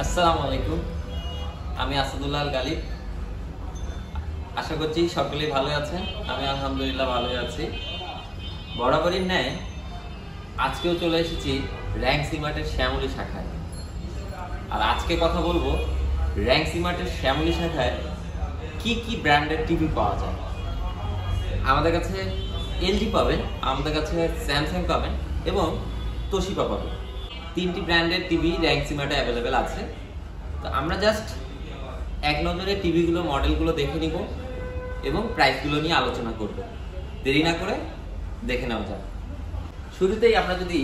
আসসালামু আলাইকুম। আমি আসাদুল্লাহ আল গালিব। আশা করছি সকলেই ভালো আছেন। আমি আলহামদুলিল্লাহ ভালোই আছি। বরাবরই ন্যায় আজকেও চলে এসেছি র্যাঙ্ক সিমার্টের শ্যামলী শাখায়। আর আজকে কথা বলবো র্যাঙ্ক সিমার্টের শ্যামলী শাখায় কি কি ব্র্যান্ডের টিভি পাওয়া যায়। আমাদের কাছে এলজি পাবেন, আমাদের কাছে স্যামসাং পাবেন এবং তোশিবা পাবেন। তিনটি ব্র্যান্ডের টিভি র্যাঙ্ক সিমার্টে অ্যাভেলেবেল আছে। তো আমরা জাস্ট এক নজরে টিভিগুলো মডেলগুলো দেখে নিব এবং প্রাইসগুলো নিয়ে আলোচনা করব। দেরি না করে দেখে নেওয়া যাক। শুরুতেই আমরা যদি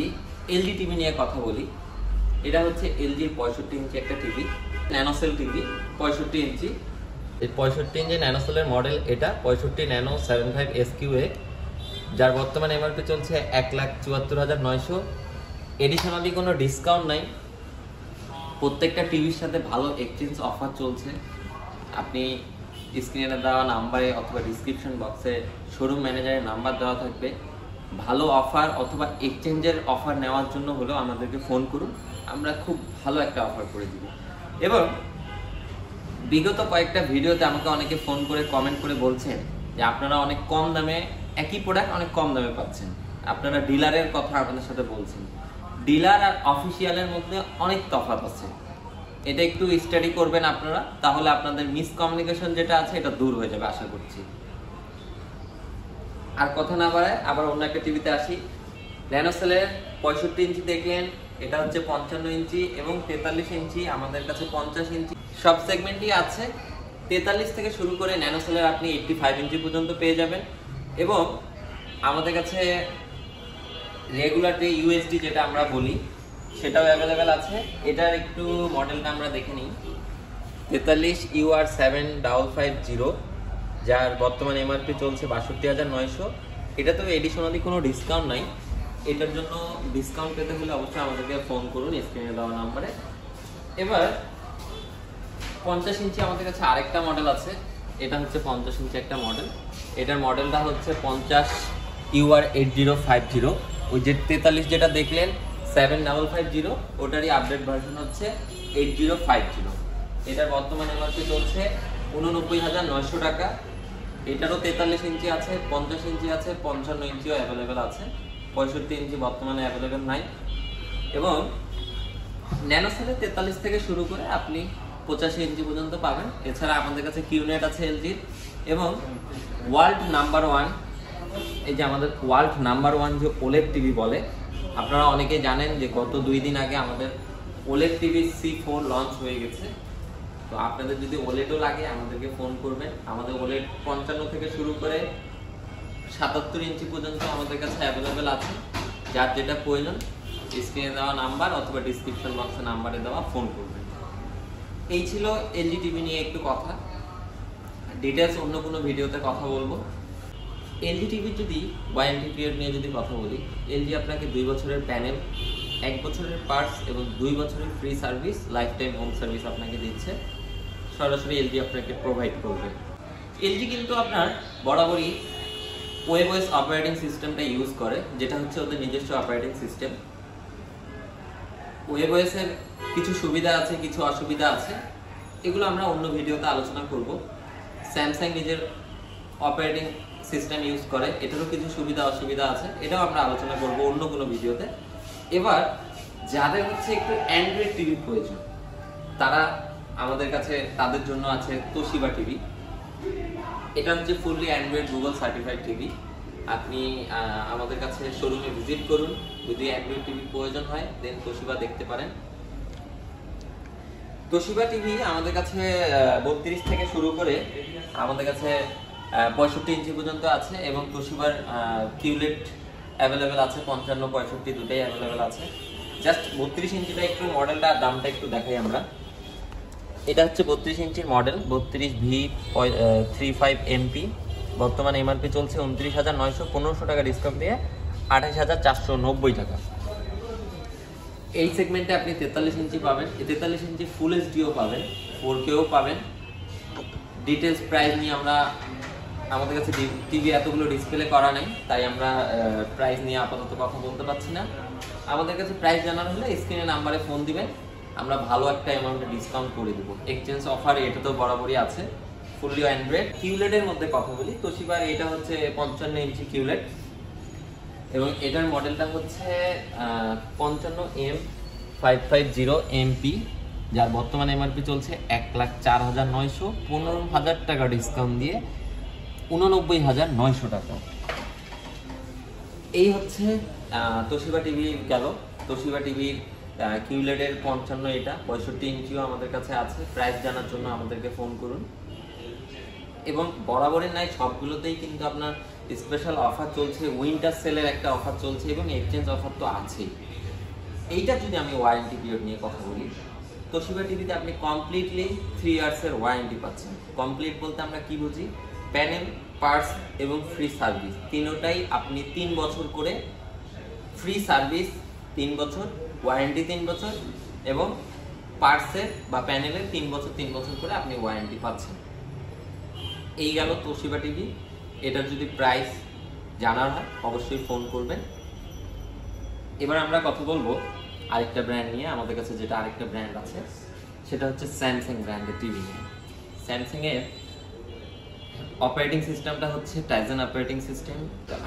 এলজি টিভি নিয়ে কথা বলি, এটা হচ্ছে এলজির 65 ইঞ্চি একটা টিভি, ন্যানোসেল টিভি 65 ইঞ্চি। এই 65 ইঞ্চি ন্যানোসেলের মডেল এটা 65 ন্যানো 75 SQA, যার বর্তমানে এমআরপি চলছে 1,74,900। এডিশনালি কোনো ডিসকাউন্ট নাই। প্রত্যেকটা টিভির সাথে ভালো এক্সচেঞ্জ অফার চলছে। আপনি স্ক্রিনে দেওয়া নাম্বারে অথবা ডিসক্রিপশন বক্সে শোরুম ম্যানেজারের নাম্বার দেওয়া থাকবে। ভালো অফার অথবা এক্সচেঞ্জের অফার নেওয়ার জন্য হলেও আমাদেরকে ফোন করুন, আমরা খুব ভালো একটা অফার করে দিব। এবং বিগত কয়েকটা ভিডিওতে আমাকে অনেকে ফোন করে কমেন্ট করে বলছেন যে আপনারা অনেক কম দামে একই প্রোডাক্ট অনেক কম দামে পাচ্ছেন। আপনারা ডিলারের কথা আপনাদের সাথে বলছেন। ডিলার আর অফিসিয়ালের মধ্যে অনেক তফাৎ আছে। এটা একটু স্টাডি করবেন আপনারা, তাহলে আপনাদের মিসকমিউনিকেশন যেটা আছে এটা দূর হয়ে যাবে আশা করছি। আর কথা না বাড়ায় আবার অন্য একটা টিভিতে আসি। ন্যানোসেলের 65 ইঞ্চি দেখলেন, এটা হচ্ছে 55 ইঞ্চি এবং 43 ইঞ্চি। আমাদের কাছে 50 ইঞ্চি সব সেগমেন্টই আছে। 43 থেকে শুরু করে ন্যানোসেলের আপনি 85 ইঞ্চি পর্যন্ত পেয়ে যাবেন। এবং আমাদের কাছে রেগুলার যে ইউএসডি যেটা আমরা বলি সেটাও অ্যাভেলেবেল আছে। এটার একটু মডেলটা আমরা দেখে নিই। 43 UR7550, যার বর্তমানে এমআরপি চলছে 62,900। এটাতেও এডিশনালি কোনো ডিসকাউন্ট নাই। এটার জন্য ডিসকাউন্ট পেতে হলে অবশ্যই আমাদেরকে ফোন করুন স্ক্রিনে দেওয়া নাম্বারে। এবার 50 ইঞ্চি আমাদের কাছে আরেকটা মডেল আছে। এটা হচ্ছে 50 ইঞ্চি একটা মডেল। এটার মডেলটা হচ্ছে 50 UR8050। ওই যে 43 যেটা দেখলেন 7550, ওটারই আপডেট ভার্সন হচ্ছে 8050। এটার বর্তমানে এমআরপি চলছে 89,900 টাকা। এটারও 43 ইঞ্চি আছে, 50 ইঞ্চি আছে, 55 ইঞ্চিও অ্যাভেলেবেল আছে। 65 ইঞ্চি বর্তমানে অ্যাভেলেবেল নাই। এবং ন্যানোসেলের 43 থেকে শুরু করে আপনি 85 ইঞ্চি পর্যন্ত পাবেন। এছাড়া আমাদের কাছে কিউনেট আছে এলজির। এবং ওয়ার্ল্ড নাম্বার 1, এই যে আমাদের ওয়ার্ল্ড নাম্বার 1 যে ওলেড টিভি বলে, আপনারা অনেকেই জানেন যে গত 2 দিন আগে আমাদের ওলেড টিভি C4 লঞ্চ হয়ে গেছে। তো আপনাদের যদি ওলেডও লাগে আমাদেরকে ফোন করবেন। আমাদের ওলেড 55 থেকে শুরু করে 77 ইঞ্চি পর্যন্ত আমাদের কাছে অ্যাভেলেবেল আছে। যার যেটা প্রয়োজন স্ক্রিনে দেওয়া নাম্বার অথবা ডিসক্রিপশন বক্সে নাম্বারে দেওয়া ফোন করবেন। এই ছিল এলজি টিভি নিয়ে একটু কথা। ডিটেলস অন্য কোনো ভিডিওতে কথা বলবো। এলজি টিভির যদি ওয়ারেন্টি পিরিয়ড নিয়ে যদি কথা বলি, এলজি আপনাকে 2 বছরের প্যানেল, 1 বছরের পার্টস এবং 2 বছরের free service, life time home service আপনাকে দিচ্ছে। সরাসরি এলজি আপনাকে প্রোভাইড করবে। এলজি কিন্তু আপনার বরাবরই ওয়েবওয়েস অপারেটিং সিস্টেমটা ইউজ করে, যেটা হচ্ছে ওদের নিজস্ব অপারেটিং সিস্টেম। ওয়েবওয়েসের কিছু সুবিধা আছে, কিছু অসুবিধা আছে, এগুলো আমরা অন্য ভিডিওতে আলোচনা করব। স্যামসাং নিজের অপারেটিং সিস্টেম ইউজ করে, এটারও কিছু সুবিধা অসুবিধা আছে, এটাও আমরা আলোচনা করব অন্য কোনো ভিডিওতে। এবার যাদের হচ্ছে একটু অ্যান্ড্রয়েড টিভি প্রয়োজন, তারা আমাদের কাছে তাদের জন্য আছে তোশিবা টিভি। এটা হচ্ছে fully Android Google certified TV. আপনি আমাদের কাছে শোরুমে ভিজিট করুন। যদি অ্যান্ড্রয়েড টিভি প্রয়োজন হয় দেন তোশিবা দেখতে পারেন। তোশিবা টিভি আমাদের কাছে 32 থেকে শুরু করে আমাদের কাছে 65 ইঞ্চি পর্যন্ত আছে। এবং তোশিবার কিউলেট অ্যাভেলেবেল আছে, 55 65 দুটাই অ্যাভেলেবেল আছে। জাস্ট 32 ইঞ্চিটা একটু মডেলটা দামটা একটু দেখাই আমরা। এটা হচ্ছে 32 ইঞ্চির মডেল, 32V35MP। বর্তমানে এমআরপি চলছে 29,900, 1500 টাকা ডিসকাউন্ট দিয়ে 28,490 টাকা। এই সেগমেন্টে আপনি 43 ইঞ্চি পাবেন। 43 ইঞ্চি ফুল এইচডিও পাবেন, 4Kও পাবেন। ডিটেলস প্রাইস নিয়ে আমরা আমাদের কাছে টিভি এতগুলো ডিসপ্লে করা নাই, তাই আমরা প্রাইস নিয়ে আপাতত কথা বলতে পারছি না। আমাদের কাছে প্রাইস জানার হলে স্ক্রিনে নাম্বারে ফোন দিবেন, আমরা ভালো একটা অ্যামাউন্টে ডিসকাউন্ট করে দেবো। এক্সচেঞ্জ অফার এটা তো বরাবরই আছে। ফুললি অ্যান্ড্রয়েড কিউলেটের মধ্যে কথা বলি, তোশিবার এটা হচ্ছে 55 ইঞ্চি কিউলেট এবং এটার মডেলটা হচ্ছে 55M550MP, যার বর্তমানে এমআরপি চলছে 1,04,900, 15,000 টাকা ডিসকাউন্ট দিয়ে 89,900 টাকা। এই হচ্ছে তোশিবা টিভি গেল। তোশিবা টিভির কিউলেটের 55, এটা 65 ইঞ্চিও আমাদের কাছে আছে। প্রাইস জানার জন্য আমাদেরকে ফোন করুন। এবং বরাবরের নাই সবগুলোতেই কিন্তু আপনার স্পেশাল অফার চলছে, উইন্টার সেলের একটা অফার চলছে এবং এক্সচেঞ্জ অফার তো আছেই। এইটা যদি আমি ওয়ারেন্টি পিরিয়ড নিয়ে কথা বলি, তোশিবা টিভিতে আপনি কমপ্লিটলি 3 ইয়ার্সের ওয়ারেন্টি পাচ্ছেন। কমপ্লিট বলতে আমরা কি বুঝি? প্যানেল, পার্টস এবং ফ্রি সার্ভিস, তিনোটাই আপনি 3 বছর করে ফ্রি সার্ভিস 3 বছর, ওয়ারেন্টি 3 বছর এবং পার্টসের বা প্যানেলের 3 বছর করে আপনি ওয়ারেন্টি পাচ্ছেন। এই গেল তোশিবা টিভি। এটার যদি প্রাইস জানার হয় অবশ্যই ফোন করবেন। এবার আমরা কথা বলবো আরেকটা ব্র্যান্ড নিয়ে। আমাদের কাছে যেটা আরেকটা ব্র্যান্ড আছে সেটা হচ্ছে স্যামসাং ব্র্যান্ডের টিভি নিয়ে। স্যামসাংয়ের অপারেটিং সিস্টেমটা হচ্ছে টাইজেন অপারেটিং সিস্টেম।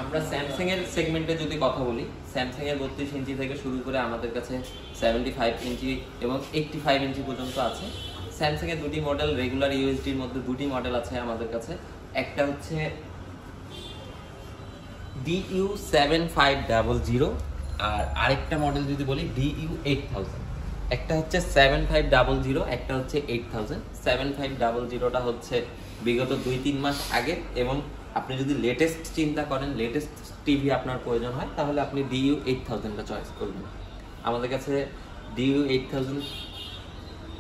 আমরা স্যামসাংয়ের সেগমেন্টে যদি কথা বলি, স্যামসাংয়ের 32 ইঞ্চি থেকে শুরু করে আমাদের কাছে 75 ইঞ্চি এবং 85 ইঞ্চি পর্যন্ত আছে। স্যামসাংয়ের দুটি মডেল, রেগুলার ইউএসডির মধ্যে দুটি মডেল আছে আমাদের কাছে। একটা হচ্ছে DU7500 আর আরেকটা মডেল যদি বলি DU8000। একটা হচ্ছে 7500, একটা হচ্ছে 8000। 7500টা হচ্ছে বিগত 2-3 মাস আগে এবং আপনি যদি লেটেস্ট চিন্তা করেন, লেটেস্ট টিভি আপনার প্রয়োজন হয়, তাহলে আপনি DU8000টা চয়েস করবেন। আমাদের কাছে DU8000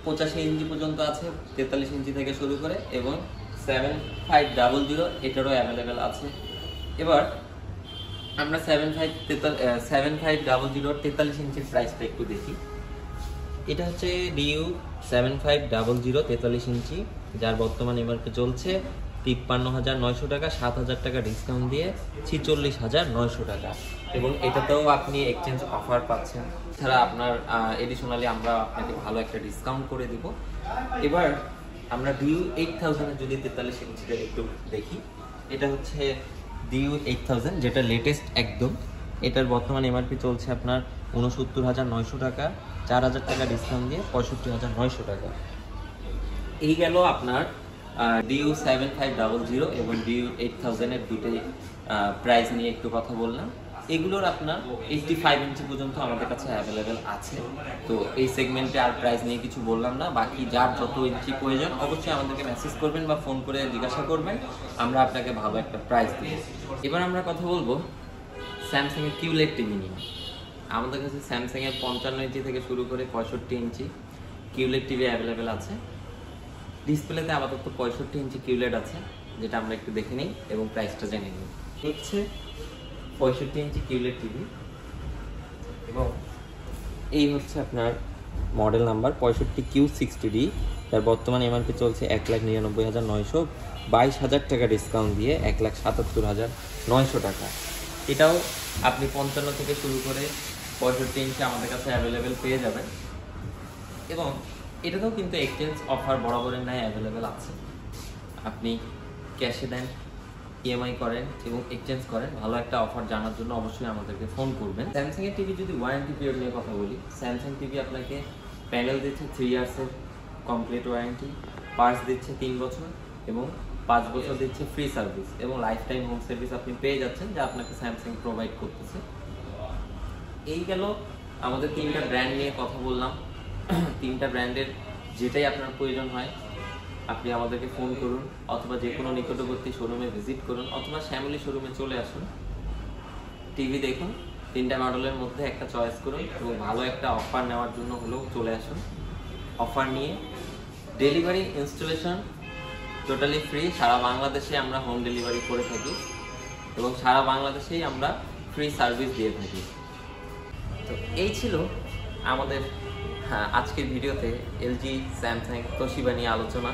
85 ইঞ্চি পর্যন্ত আছে, 43 ইঞ্চি থেকে শুরু করে, এবং 7500 এটারও অ্যাভেলেবেল আছে। এবার আমরা 7500 43 ইঞ্চির প্রাইসটা একটু দেখি। এটা হচ্ছে DU7500 43 ইঞ্চি, যার বর্তমান এমআরপি চলছে 53,900 টাকা, 7,000 টাকা ডিসকাউন্ট দিয়ে 46,900 টাকা এবং এটাতেও আপনি এক্সচেঞ্জ অফার পাচ্ছেন। এছাড়া আপনার এডিশনালি আমরা আপনাকে ভালো একটা ডিসকাউন্ট করে দিব। এবার আমরা DU8000 যদি 43 ইঞ্চিটা একটু দেখি, এটা হচ্ছে DU8000 যেটা লেটেস্ট একদম। এটার বর্তমান এমআরপি চলছে আপনার 69,900 টাকা, 4,000 টাকা ডিসকাউন্ট দিয়ে 65,900 টাকা। এই গেল আপনার DU7500 এবং DU8000 এর দুটোই প্রাইস নিয়ে একটু কথা বললাম। এগুলোর আপনার 85 ইঞ্চি পর্যন্ত আমাদের কাছে অ্যাভেলেবেল আছে। তো এই সেগমেন্টে আর প্রাইস নিয়ে কিছু বললাম না। বাকি যার যত ইঞ্চি প্রয়োজন অবশ্যই আমাদেরকে মেসেজ করবেন বা ফোন করে জিজ্ঞাসা করবেন, আমরা আপনাকে ভালো একটা প্রাইস দিব। এবার আমরা কথা বলবো স্যামসাংয়ের কিউলেট টিভি নিয়ে। আমাদের কাছে স্যামসাংয়ের 55 ইঞ্চি থেকে শুরু করে 65 ইঞ্চি কিউলেট টিভি অ্যাভেলেবেল আছে। ডিসপ্লেতে আপাতত 65 ইঞ্চি কিউলেট আছে, যেটা আমরা একটু দেখে নিই এবং প্রাইসটা জেনে নিই। হচ্ছে 65 ইঞ্চি কিউলেট টিভি এবং এই হচ্ছে আপনার মডেল নাম্বার 65Q60D, যার বর্তমান এমআরপি চলছে 1,99,900, 22,000 টাকা ডিসকাউন্ট দিয়ে 1,77,900 টাকা। এটাও আপনি 55 থেকে শুরু করে 65 ইঞ্চি আমাদের কাছে অ্যাভেলেবেল পেয়ে যাবেন এবং এটাতেও কিন্তু এক্সচেঞ্জ অফার বরাবরের ন্যায় অ্যাভেলেবেল আছে। আপনি ক্যাশে দেন, ইএমআই করেন এবং এক্সচেঞ্জ করেন, ভালো একটা অফার জানার জন্য অবশ্যই আমাদেরকে ফোন করবেন। স্যামসাংয়ের টিভি যদি ওয়ারেন্টি পিরিয়ড নিয়ে কথা বলি, স্যামসাং টিভি আপনাকে প্যানেল দিচ্ছে 3 ইয়ার্সের কমপ্লিট ওয়ারেন্টি, পার্টস দিচ্ছে 3 বছর এবং 5 বছর দিচ্ছে ফ্রি সার্ভিস এবং লাইফ টাইম হোম সার্ভিস আপনি পেয়ে যাচ্ছেন, যা আপনাকে স্যামসাং প্রোভাইড করতেছে। এই গেল আমাদের 3টা ব্র্যান্ড নিয়ে কথা বললাম। 3টা ব্র্যান্ডের যেটাই আপনার প্রয়োজন হয় আপনি আমাদেরকে ফোন করুন, অথবা যে কোনো নিকটবর্তী শোরুমে ভিজিট করুন, অথবা শ্যামলী শোরুমে চলে আসুন, টিভি দেখুন, 3টা মডেলের মধ্যে একটা চয়েস করুন এবং ভালো একটা অফার নেওয়ার জন্য হলেও চলে আসুন। অফার নিয়ে ডেলিভারি ইনস্টলেশন টোটালি ফ্রি, সারা বাংলাদেশে আমরা হোম ডেলিভারি করে থাকি এবং সারা বাংলাদেশেই আমরা ফ্রি সার্ভিস দিয়ে থাকি। তো এই ছিল আমাদের আজকের ভিডিওতে এলজি, স্যামসাং, তোশিবা নিয়ে আলোচনা।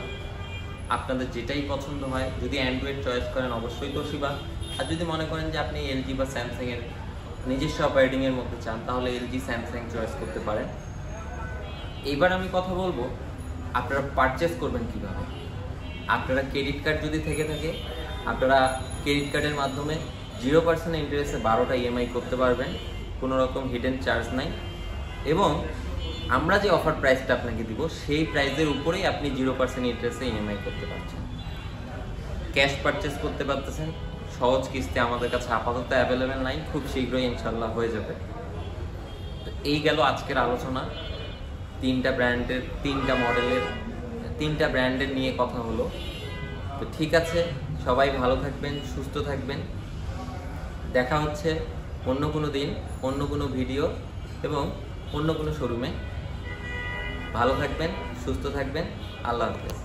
আপনাদের যেটাই পছন্দ হয়, যদি অ্যান্ড্রয়েড চয়েস করেন অবশ্যই তোশিবা, আর যদি মনে করেন যে আপনি এলজি বা স্যামসাংয়ের নিজস্ব অপারেটিংয়ের মধ্যে চান তাহলে এলজি, স্যামসাং চয়েস করতে পারেন। এইবার আমি কথা বলবো আপনারা পারচেস করবেন কিভাবে। আপনারা ক্রেডিট কার্ড যদি থেকে থাকে, আপনারা ক্রেডিট কার্ডের মাধ্যমে 0% ইন্টারেস্টে 12টা ইএমআই করতে পারবেন, কোনো রকম হিডেন চার্জ নাই। এবং আমরা যে অফার প্রাইসটা আপনাকে দিব সেই প্রাইসের উপরেই আপনি 0% ইন্টারেস্টে ইএমআই করতে পারছেন, ক্যাশ পারচেস করতে পারতেছেন। সহজ কিস্তি আমাদের কাছে আপাতত অ্যাভেলেবেল নাই, খুব শীঘ্রই ইনশাল্লাহ হয়ে যাবে। তো এই গেল আজকের আলোচনা। 3টা ব্র্যান্ডের 3টা মডেলের 3টা ব্র্যান্ডের নিয়ে কথা হলো। তো ঠিক আছে, সবাই ভালো থাকবেন, সুস্থ থাকবেন। দেখা হচ্ছে অন্য কোনো দিন, অন্য কোনো ভিডিও এবং অন্য কোনো শোরুমে। ভালো থাকবেন, সুস্থ থাকবেন। আল্লাহ হাফেজ।